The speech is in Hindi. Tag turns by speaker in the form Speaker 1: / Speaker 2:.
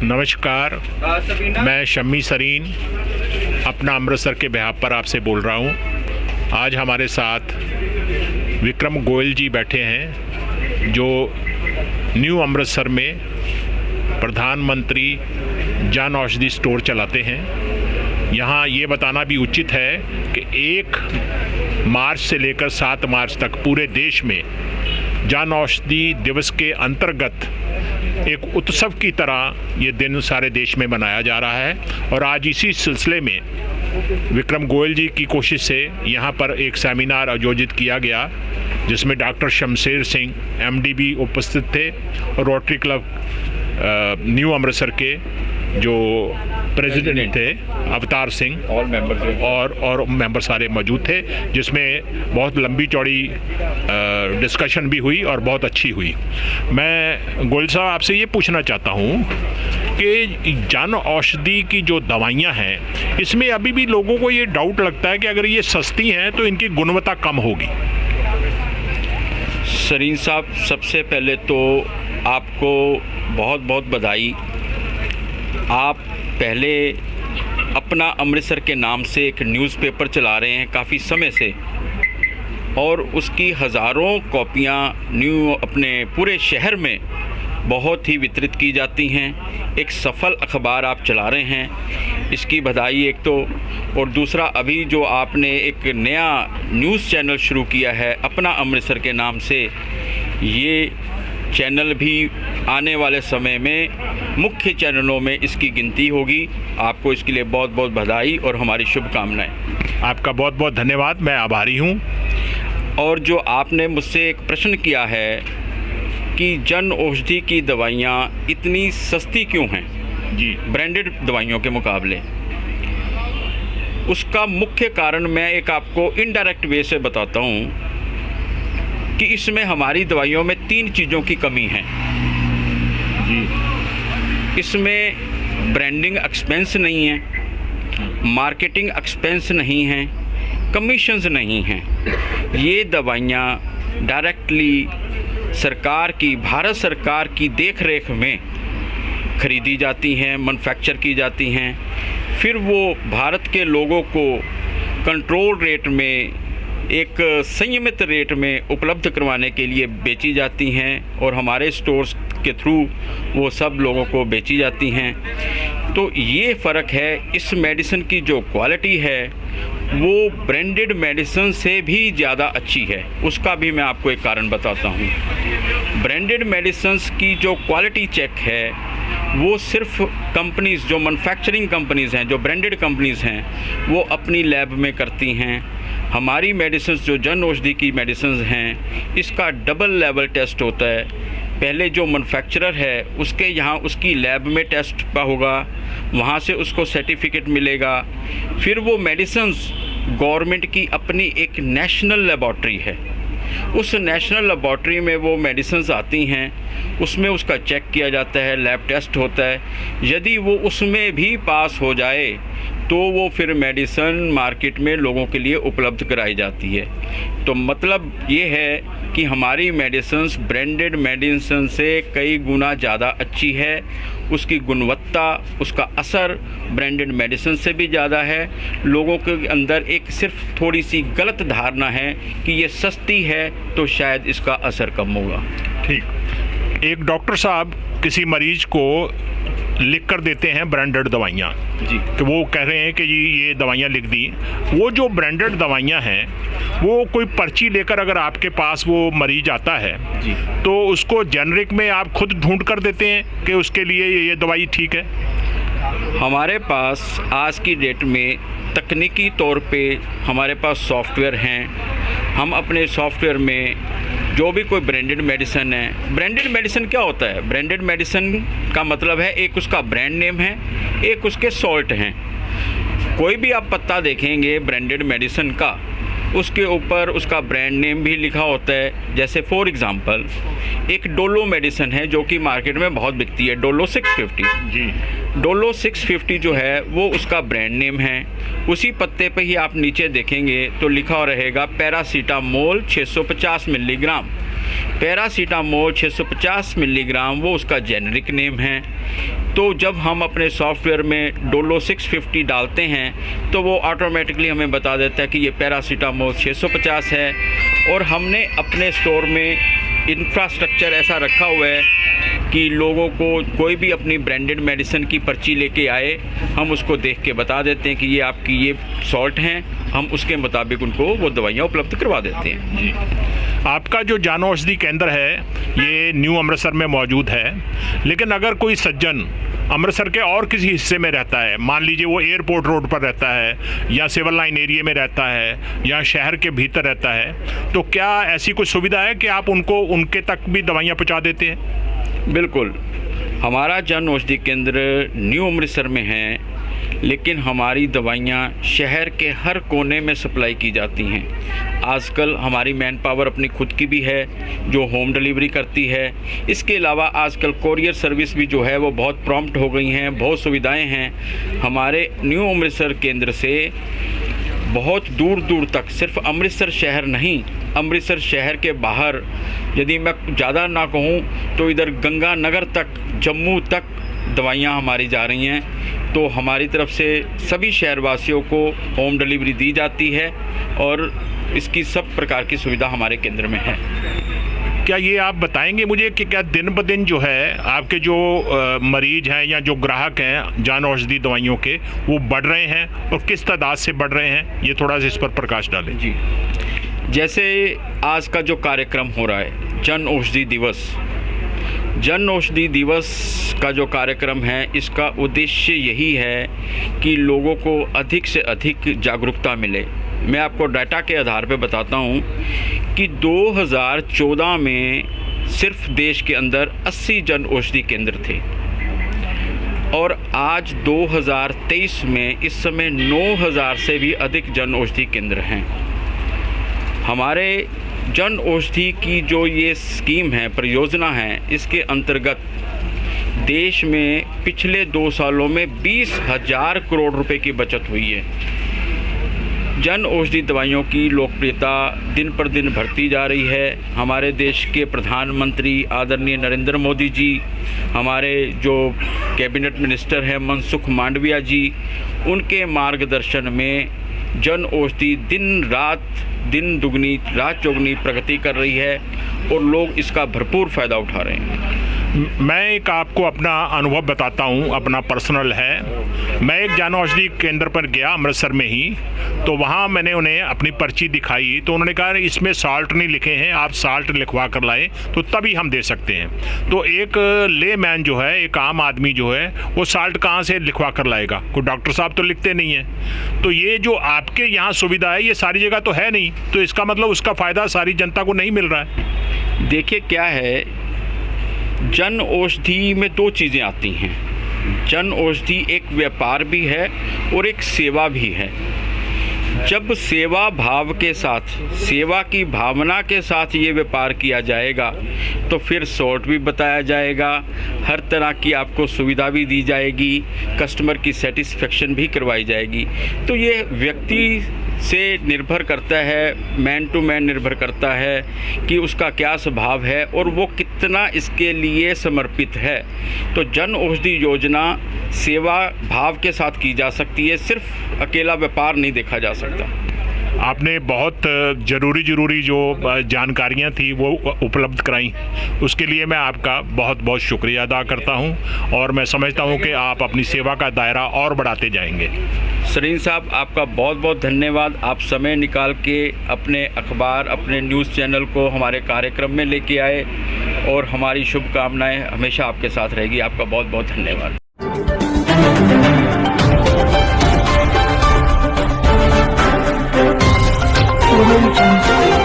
Speaker 1: नमस्कार, मैं शम्मी सरीन अपना अमृतसर के बिहाफ पर आपसे बोल रहा हूँ। आज हमारे साथ विक्रम गोयल जी बैठे हैं जो न्यू अमृतसर में प्रधानमंत्री जन औषधि स्टोर चलाते हैं। यहाँ ये बताना भी उचित है कि 1 मार्च से लेकर 7 मार्च तक पूरे देश में जन औषधि दिवस के अंतर्गत एक उत्सव की तरह ये दिन सारे देश में मनाया जा रहा है। और आज इसी सिलसिले में विक्रम गोयल जी की कोशिश से यहाँ पर एक सेमिनार आयोजित किया गया जिसमें डॉक्टर शमशेर सिंह MD भी उपस्थित थे और रोटरी क्लब न्यू अमृतसर के जो प्रेसिडेंट थे अवतार सिंह और मेंबर सारे मौजूद थे, जिसमें बहुत लंबी चौड़ी डिस्कशन भी हुई और बहुत अच्छी हुई। मैं गोयल साहब आपसे ये पूछना चाहता हूँ कि जन औषधि की जो दवाइयाँ हैं इसमें अभी भी लोगों को ये डाउट लगता है कि अगर ये सस्ती हैं तो इनकी गुणवत्ता कम होगी।
Speaker 2: सरीन साहब, सबसे पहले तो आपको बहुत बहुत बधाई। आप पहले अपना अमृतसर के नाम से एक न्यूज़पेपर चला रहे हैं काफ़ी समय से और उसकी हज़ारों कॉपियाँ अपने पूरे शहर में बहुत ही वितरित की जाती हैं। एक सफल अखबार आप चला रहे हैं, इसकी बधाई एक तो। और दूसरा, अभी जो आपने एक नया न्यूज़ चैनल शुरू किया है अपना अमृतसर के नाम से, ये चैनल भी आने वाले समय में मुख्य चैनलों में इसकी गिनती होगी। आपको इसके लिए बहुत बहुत बधाई और हमारी शुभकामनाएं।
Speaker 1: आपका बहुत बहुत धन्यवाद, मैं आभारी हूँ।
Speaker 2: और जो आपने मुझसे एक प्रश्न किया है कि जन औषधि की दवाइयाँ इतनी सस्ती क्यों हैं
Speaker 1: जी
Speaker 2: ब्रांडेड दवाइयों के मुकाबले, उसका मुख्य कारण मैं एक आपको इनडायरेक्ट वे से बताता हूँ कि इसमें हमारी दवाइयों में 3 चीज़ों की कमी है
Speaker 1: जी।
Speaker 2: इसमें ब्रांडिंग एक्सपेंस नहीं है, मार्केटिंग एक्सपेंस नहीं है, कमीशंस नहीं हैं। ये दवाइयाँ डायरेक्टली सरकार की, भारत सरकार की देखरेख में खरीदी जाती हैं, मैन्युफैक्चर की जाती हैं, फिर वो भारत के लोगों को कंट्रोल रेट में, एक संयमित रेट में उपलब्ध करवाने के लिए बेची जाती हैं और हमारे स्टोर्स के थ्रू वो सब लोगों को बेची जाती हैं। तो ये फ़र्क है। इस मेडिसिन की जो क्वालिटी है वो ब्रांडेड मेडिसिन से भी ज़्यादा अच्छी है। उसका भी मैं आपको एक कारण बताता हूँ। ब्रांडेड मेडिसिन्स की जो क्वालिटी चेक है वो सिर्फ कंपनीज़, जो मैन्युफैक्चरिंग कंपनीज़ हैं, जो ब्रांडेड कंपनीज़ हैं, वो अपनी लैब में करती हैं। हमारी मेडिसिन जो जन औषधि की मेडिसिन हैं, इसका डबल लेवल टेस्ट होता है। पहले जो मैन्युफैक्चरर है उसके यहाँ उसकी लैब में टेस्ट होगा, वहाँ से उसको सर्टिफिकेट मिलेगा। फिर वो मेडिसिन्स गवर्नमेंट की अपनी एक नेशनल लेबॉर्ट्री है, उस नेशनल लेबॉर्ट्री में वो मेडिसिन्स आती हैं, उसमें उसका चेक किया जाता है, लैब टेस्ट होता है। यदि वो उसमें भी पास हो जाए तो वो फिर मेडिसिन मार्केट में लोगों के लिए उपलब्ध कराई जाती है। तो मतलब ये है कि हमारी मेडिसिन्स ब्रांडेड मेडिसिन से कई गुना ज़्यादा अच्छी है। उसकी गुणवत्ता, उसका असर ब्रांडेड मेडिसिन से भी ज़्यादा है। लोगों के अंदर एक सिर्फ थोड़ी सी गलत धारणा है कि ये सस्ती है तो शायद इसका असर कम होगा।
Speaker 1: ठीक। एक डॉक्टर साहब किसी मरीज को लिख कर देते हैं ब्रांडेड दवाइयाँ
Speaker 2: जी,
Speaker 1: कि वो कह रहे हैं कि जी ये दवाइयाँ लिख दी। वो जो ब्रांडेड दवाइयाँ हैं वो कोई पर्ची लेकर अगर आपके पास वो मरीज आता है
Speaker 2: जी,
Speaker 1: तो उसको जेनरिक में आप खुद ढूंढ कर देते हैं कि उसके लिए ये दवाई ठीक है।
Speaker 2: हमारे पास आज की डेट में तकनीकी तौर पे हमारे पास सॉफ्टवेयर हैं। हम अपने सॉफ्टवेयर में जो भी कोई ब्रांडेड मेडिसिन है, ब्रांडेड मेडिसिन क्या होता है? ब्रांडेड मेडिसिन का मतलब है एक उसका ब्रांड नेम है, एक उसके सॉल्ट हैं। कोई भी आप पत्ता देखेंगे ब्रांडेड मेडिसिन का, उसके ऊपर उसका ब्रांड नेम भी लिखा होता है। जैसे फॉर एग्ज़ाम्पल एक डोलो मेडिसिन है जो कि मार्केट में बहुत बिकती है, डोलो 650
Speaker 1: जी।
Speaker 2: डोलो 650 जो है वो उसका ब्रांड नेम है। उसी पत्ते पे ही आप नीचे देखेंगे तो लिखा रहेगा पैरासीटामोल 650 मिलीग्राम। पैरासीटामोल 650 मिलीग्राम वो उसका जेनरिक नेम है। तो जब हम अपने सॉफ्टवेयर में डोलो 650 डालते हैं तो वो ऑटोमेटिकली हमें बता देता है कि ये पैरासीटामोल 650 है। और हमने अपने स्टोर में इंफ्रास्ट्रक्चर ऐसा रखा हुआ है कि लोगों को कोई भी अपनी ब्रांडेड मेडिसिन की पर्ची लेके आए, हम उसको देख के बता देते हैं कि ये आपकी ये सॉल्ट हैं, हम उसके मुताबिक उनको वो दवाइयाँ उपलब्ध करवा देते हैं।
Speaker 1: जी, आपका जो जन औषधि केंद्र है ये न्यू अमृतसर में मौजूद है, लेकिन अगर कोई सज्जन अमृतसर के और किसी हिस्से में रहता है, मान लीजिए वो एयरपोर्ट रोड पर रहता है या सिविल लाइन एरिया में रहता है या शहर के भीतर रहता है, तो क्या ऐसी कोई सुविधा है कि आप उनको उनके तक भी दवाइयाँ पहुँचा देते हैं?
Speaker 2: बिल्कुल, हमारा जन औषधि केंद्र न्यू अमृतसर में है, लेकिन हमारी दवाइयाँ शहर के हर कोने में सप्लाई की जाती हैं। आजकल हमारी मैन पावर अपनी खुद की भी है जो होम डिलीवरी करती है। इसके अलावा आजकल कोरियर सर्विस भी जो है वो बहुत प्रॉम्प्ट हो गई हैं, बहुत सुविधाएं हैं। हमारे न्यू अमृतसर केंद्र से बहुत दूर दूर तक, सिर्फ अमृतसर शहर नहीं, अमृतसर शहर के बाहर, यदि मैं ज़्यादा ना कहूँ तो इधर गंगानगर तक, जम्मू तक दवाइयाँ हमारी जा रही हैं। तो हमारी तरफ से सभी शहरवासियों को होम डिलीवरी दी जाती है और इसकी सब प्रकार की सुविधा हमारे केंद्र में है।
Speaker 1: क्या ये आप बताएंगे मुझे कि क्या दिन ब दिन जो है आपके जो मरीज हैं या जो ग्राहक हैं जन औषधि दवाइयों के, वो बढ़ रहे हैं और किस तादाद से बढ़ रहे हैं? ये थोड़ा सा इस पर प्रकाश डालें।
Speaker 2: जी, जैसे आज का जो कार्यक्रम हो रहा है जन औषधि दिवस, जन औषधि दिवस का जो कार्यक्रम है, इसका उद्देश्य यही है कि लोगों को अधिक से अधिक जागरूकता मिले। मैं आपको डाटा के आधार पर बताता हूँ कि 2014 में सिर्फ देश के अंदर 80 जन औषधि केंद्र थे और आज 2023 में इस समय 9000 से भी अधिक जन औषधि केंद्र हैं। हमारे जन औषधि की जो ये स्कीम है, परियोजना है, इसके अंतर्गत देश में पिछले 2 सालों में 20,000 करोड़ रुपए की बचत हुई है। जन औषधि दवाइयों की लोकप्रियता दिन पर दिन बढ़ती जा रही है। हमारे देश के प्रधानमंत्री आदरणीय नरेंद्र मोदी जी, हमारे जो कैबिनेट मिनिस्टर हैं मनसुख मांडविया जी, उनके मार्गदर्शन में जन औषधि दिन दुगनी रात चौगुनी प्रगति कर रही है और लोग इसका भरपूर फ़ायदा उठा रहे हैं।
Speaker 1: मैं एक आपको अपना अनुभव बताता हूँ, अपना पर्सनल है। मैं एक जन औषधि केंद्र पर गया अमृतसर में ही, तो वहाँ मैंने उन्हें अपनी पर्ची दिखाई तो उन्होंने कहा इसमें साल्ट नहीं लिखे हैं, आप साल्ट लिखवा कर लाएं तो तभी हम दे सकते हैं। तो एक लेमैन जो है, एक आम आदमी जो है, वो साल्ट कहाँ से लिखवा कर लाएगा? कोई डॉक्टर साहब तो लिखते नहीं हैं। तो ये जो आपके यहाँ सुविधा है ये सारी जगह तो है नहीं, तो इसका मतलब उसका फ़ायदा सारी जनता को नहीं मिल रहा है।
Speaker 2: देखिए क्या है, जन औषधि में 2 चीज़ें आती हैं। जन औषधि एक व्यापार भी है और एक सेवा भी है। जब सेवा भाव के साथ, सेवा की भावना के साथ ये व्यापार किया जाएगा तो फिर सॉर्ट भी बताया जाएगा, हर तरह की आपको सुविधा भी दी जाएगी, कस्टमर की सेटिस्फेक्शन भी करवाई जाएगी। तो ये व्यक्ति से निर्भर करता है, मैन टू मैन निर्भर करता है कि उसका क्या स्वभाव है और वो कितना इसके लिए समर्पित है। तो जन औषधि योजना सेवा भाव के साथ की जा सकती है, सिर्फ अकेला व्यापार नहीं देखा जा सकता।
Speaker 1: आपने बहुत ज़रूरी जो जानकारियां थी वो उपलब्ध कराई, उसके लिए मैं आपका बहुत बहुत शुक्रिया अदा करता हूं और मैं समझता हूं कि आप अपनी सेवा का दायरा और बढ़ाते जाएंगे।
Speaker 2: सरीन साहब, आपका बहुत बहुत धन्यवाद। आप समय निकाल के अपने अखबार, अपने न्यूज़ चैनल को हमारे कार्यक्रम में लेके आए और हमारी शुभकामनाएँ हमेशा आपके साथ रहेगी। आपका बहुत बहुत धन्यवाद।
Speaker 3: Jungle.